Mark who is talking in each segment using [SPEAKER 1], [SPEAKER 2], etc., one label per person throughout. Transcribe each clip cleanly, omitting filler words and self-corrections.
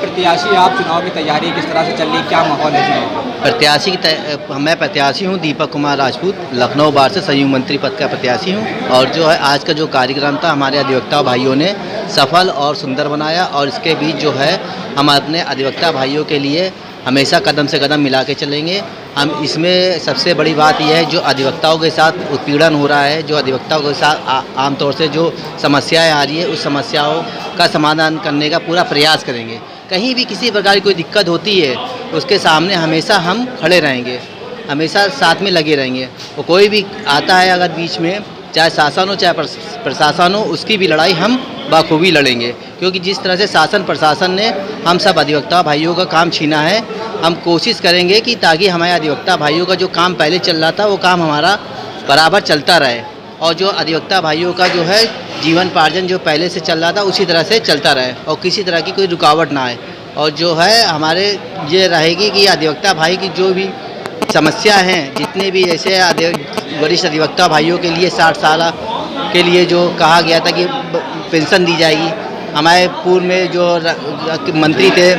[SPEAKER 1] प्रत्याशी आप, चुनाव की तैयारी किस तरह से चल रही है, क्या माहौल है चुनाव?
[SPEAKER 2] मैं प्रत्याशी हूं दीपक कुमार राजपूत, लखनऊ बार से संयुक्त मंत्री पद का प्रत्याशी हूं। और जो है आज का जो कार्यक्रम था हमारे अधिवक्ता भाइयों ने सफल और सुंदर बनाया। और इसके बीच जो है हम अपने अधिवक्ता भाइयों के लिए हमेशा कदम से कदम मिला के चलेंगे। हम इसमें सबसे बड़ी बात यह है, जो अधिवक्ताओं के साथ उत्पीड़न हो रहा है, जो अधिवक्ताओं के साथ आमतौर से जो समस्याएं आ रही है, उस समस्याओं का समाधान करने का पूरा प्रयास करेंगे। कहीं भी किसी प्रकार की कोई दिक्कत होती है, उसके सामने हमेशा हम खड़े रहेंगे, हमेशा साथ में लगे रहेंगे। वो कोई भी आता है अगर बीच में, चाहे शासन हो चाहे प्रशासन हो, उसकी भी लड़ाई हम बाखूबी लड़ेंगे। क्योंकि जिस तरह से शासन प्रशासन ने हम सब अधिवक्ता भाइयों का काम छीना है, हम कोशिश करेंगे कि ताकि हमारे अधिवक्ता भाइयों का जो काम पहले चल रहा था वो काम हमारा बराबर चलता रहे, और जो अधिवक्ता भाइयों का जो है जीवनोपार्जन जो पहले से चल रहा था उसी तरह से चलता रहे, और किसी तरह की कोई रुकावट ना आए। और जो है हमारे ये रहेगी कि अधिवक्ता भाई की जो भी समस्या हैं, जितने भी जैसे वरिष्ठ अधिवक्ता भाइयों के लिए 60 साल के लिए जो कहा गया था कि पेंशन दी जाएगी, हमारे पूर्व में जो मंत्री थे,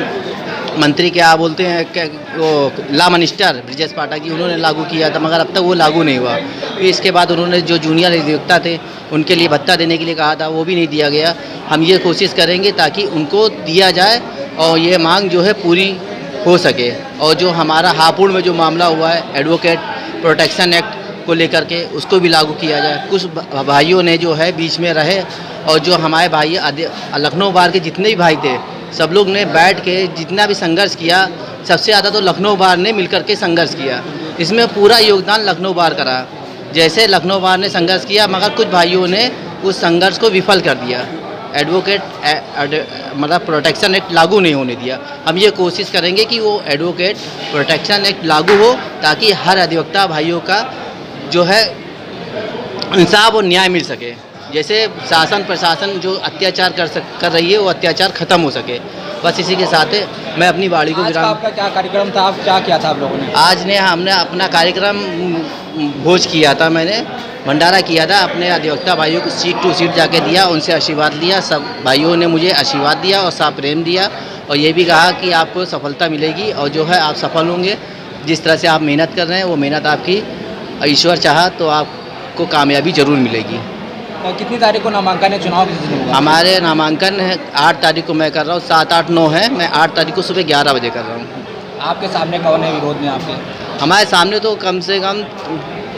[SPEAKER 2] मंत्री क्या बोलते हैं, वो लॉ मिनिस्टर ब्रिजेश पाठक जी, उन्होंने लागू किया था, मगर अब तक वो लागू नहीं हुआ। फिर इसके बाद उन्होंने जो जूनियर अधिवक्ता थे उनके लिए भत्ता देने के लिए कहा था, वो भी नहीं दिया गया। हम ये कोशिश करेंगे ताकि उनको दिया जाए और ये मांग जो है पूरी हो सके। और जो हमारा हापुड़ में जो मामला हुआ है एडवोकेट प्रोटेक्शन एक्ट को लेकर के, उसको भी लागू किया जाए। कुछ भाइयों ने जो है बीच में रहे, और जो हमारे भाई लखनऊ बार के जितने भी भाई थे, सब लोग ने बैठ के जितना भी संघर्ष किया, सबसे ज़्यादा तो लखनऊ बार ने मिलकर के संघर्ष किया। इसमें पूरा योगदान लखनऊ बार का रहा। जैसे लखनऊ बार ने संघर्ष किया, मगर कुछ भाइयों ने उस संघर्ष को विफल कर दिया, एडवोकेट मतलब प्रोटेक्शन एक्ट लागू नहीं होने दिया। हम ये कोशिश करेंगे कि वो एडवोकेट प्रोटेक्शन एक्ट लागू हो, ताकि हर अधिवक्ता भाइयों का जो है इंसाफ और न्याय मिल सके। जैसे शासन प्रशासन जो अत्याचार कर रही है, वो अत्याचार खत्म हो सके। बस इसी के साथ मैं अपनी वाणी को विराम।
[SPEAKER 1] आपका क्या कार्यक्रम था, आप क्या किया था आप लोगों ने?
[SPEAKER 2] हमने अपना कार्यक्रम भोज किया था, मैंने भंडारा किया था, अपने अधिवक्ता भाइयों को सीट टू सीट जाके दिया, उनसे आशीर्वाद लिया। सब भाइयों ने मुझे आशीर्वाद दिया और साथ प्रेम दिया, और ये भी कहा कि आपको सफलता मिलेगी, और जो है आप सफल होंगे। जिस तरह से आप मेहनत कर रहे हैं, वो मेहनत आपकी ईश्वर चाहा तो आपको कामयाबी ज़रूर मिलेगी।
[SPEAKER 1] कितनी तारीख को नामांकन है, चुनाव किस दिन होगा?
[SPEAKER 2] हमारे नामांकन है 8 तारीख को मैं कर रहा हूँ, 7, 8, 9 है। मैं 8 तारीख को सुबह 11 बजे कर रहा हूँ।
[SPEAKER 1] आपके सामने कौन है विरोध में आपके?
[SPEAKER 2] हमारे सामने तो कम से कम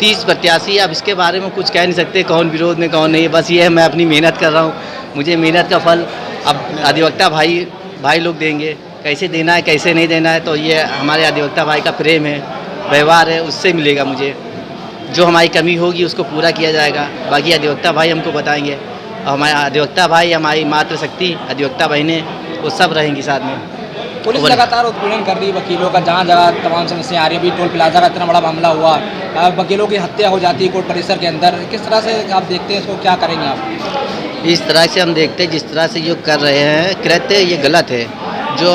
[SPEAKER 2] 30 प्रत्याशी। अब इसके बारे में कुछ कह नहीं सकते कौन विरोध में कौन नहीं। बस ये है, मैं अपनी मेहनत कर रहा हूँ, मुझे मेहनत का फल अब अधिवक्ता भाई लोग देंगे। कैसे देना है कैसे नहीं देना है, तो ये हमारे अधिवक्ता भाई का प्रेम है, व्यवहार है, उससे मिलेगा मुझे। जो हमारी कमी होगी उसको पूरा किया जाएगा, बाकी अधिवक्ता भाई हमको बताएंगे। और हमारे अधिवक्ता भाई, हमारी मातृशक्ति अधिवक्ता बहनें, वो सब रहेंगी साथ में।
[SPEAKER 1] पुलिस लगातार उत्पीड़न कर रही है वकीलों का, जहाँ जगह तमाम समस्याएं आ रही है। अभी टोल प्लाजा का इतना बड़ा मामला हुआ, वकीलों की हत्या हो जाती है कोर्ट परिसर के अंदर। किस तरह से आप देखते हैं इसको, क्या करेंगे आप?
[SPEAKER 2] इस तरह से हम देखते हैं, जिस तरह से जो कर रहे हैं कृत्य, ये गलत है। जो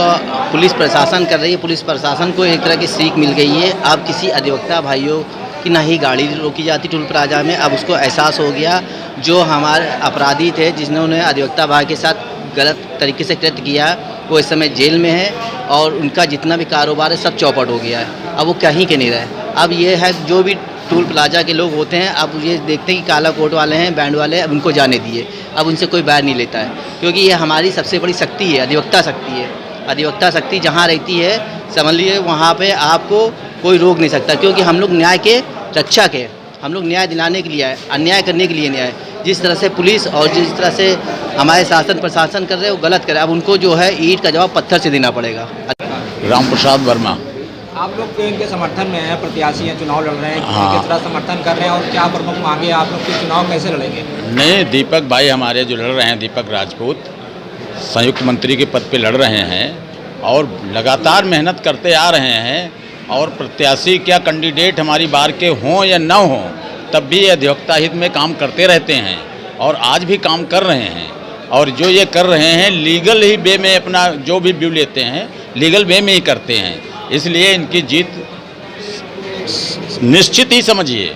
[SPEAKER 2] पुलिस प्रशासन कर रही है, पुलिस प्रशासन को एक तरह की सीख मिल गई है। अब किसी अधिवक्ता भाइयों कि ना ही गाड़ी रोकी जाती टोल प्लाजा में, अब उसको एहसास हो गया। जो हमारे अपराधी थे, जिन्होंने अधिवक्ता भाई के साथ गलत तरीके से कृत्य किया, वो इस समय जेल में है, और उनका जितना भी कारोबार है सब चौपट हो गया है। अब वो कहीं के नहीं रहे। अब ये है, जो भी टोल प्लाजा के लोग होते हैं, अब ये देखते हैं कि काला कोट वाले हैं, बैंड वाले हैं, अब उनको जाने दिए। अब उनसे कोई बैर नहीं लेता है, क्योंकि ये हमारी सबसे बड़ी शक्ति है, अधिवक्ता शक्ति है। अधिवक्ता शक्ति जहाँ रहती है, समझ लीजिए वहाँ पे आपको कोई रोक नहीं सकता, क्योंकि हम लोग न्याय के रक्षक है। हम लोग न्याय दिलाने के लिए आए, अन्याय करने के लिए नहीं आए। जिस तरह से पुलिस और जिस तरह से हमारे शासन प्रशासन कर रहे हैं, वो गलत करे। अब उनको जो है ईंट का जवाब पत्थर से देना पड़ेगा।
[SPEAKER 3] राम प्रसाद वर्मा।
[SPEAKER 1] आप लोग इनके समर्थन में हैं, प्रत्याशी हैं, चुनाव लड़ रहे हैं,
[SPEAKER 3] हाँ।
[SPEAKER 1] किस तरह समर्थन कर रहे हैं, और क्या प्रमुख मांगे आप लोग के चुनाव कैसे लड़ेंगे?
[SPEAKER 3] नहीं, दीपक भाई हमारे जो लड़ रहे हैं, दीपक राजपूत संयुक्त मंत्री के पद पे लड़ रहे हैं, और लगातार मेहनत करते आ रहे हैं। और प्रत्याशी क्या कैंडिडेट हमारी बार के हों या न हों, तब भी अधिवक्ता हित में काम करते रहते हैं, और आज भी काम कर रहे हैं। और जो ये कर रहे हैं, लीगल ही वे में अपना जो भी व्यू लेते हैं, लीगल वे में ही करते हैं। इसलिए इनकी जीत निश्चित ही समझिए।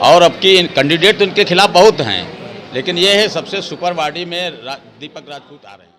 [SPEAKER 3] और अब की कैंडिडेट तो इनके खिलाफ बहुत हैं, लेकिन ये है सबसे सुपर बॉडी में दीपक राजपूत आ रहे हैं।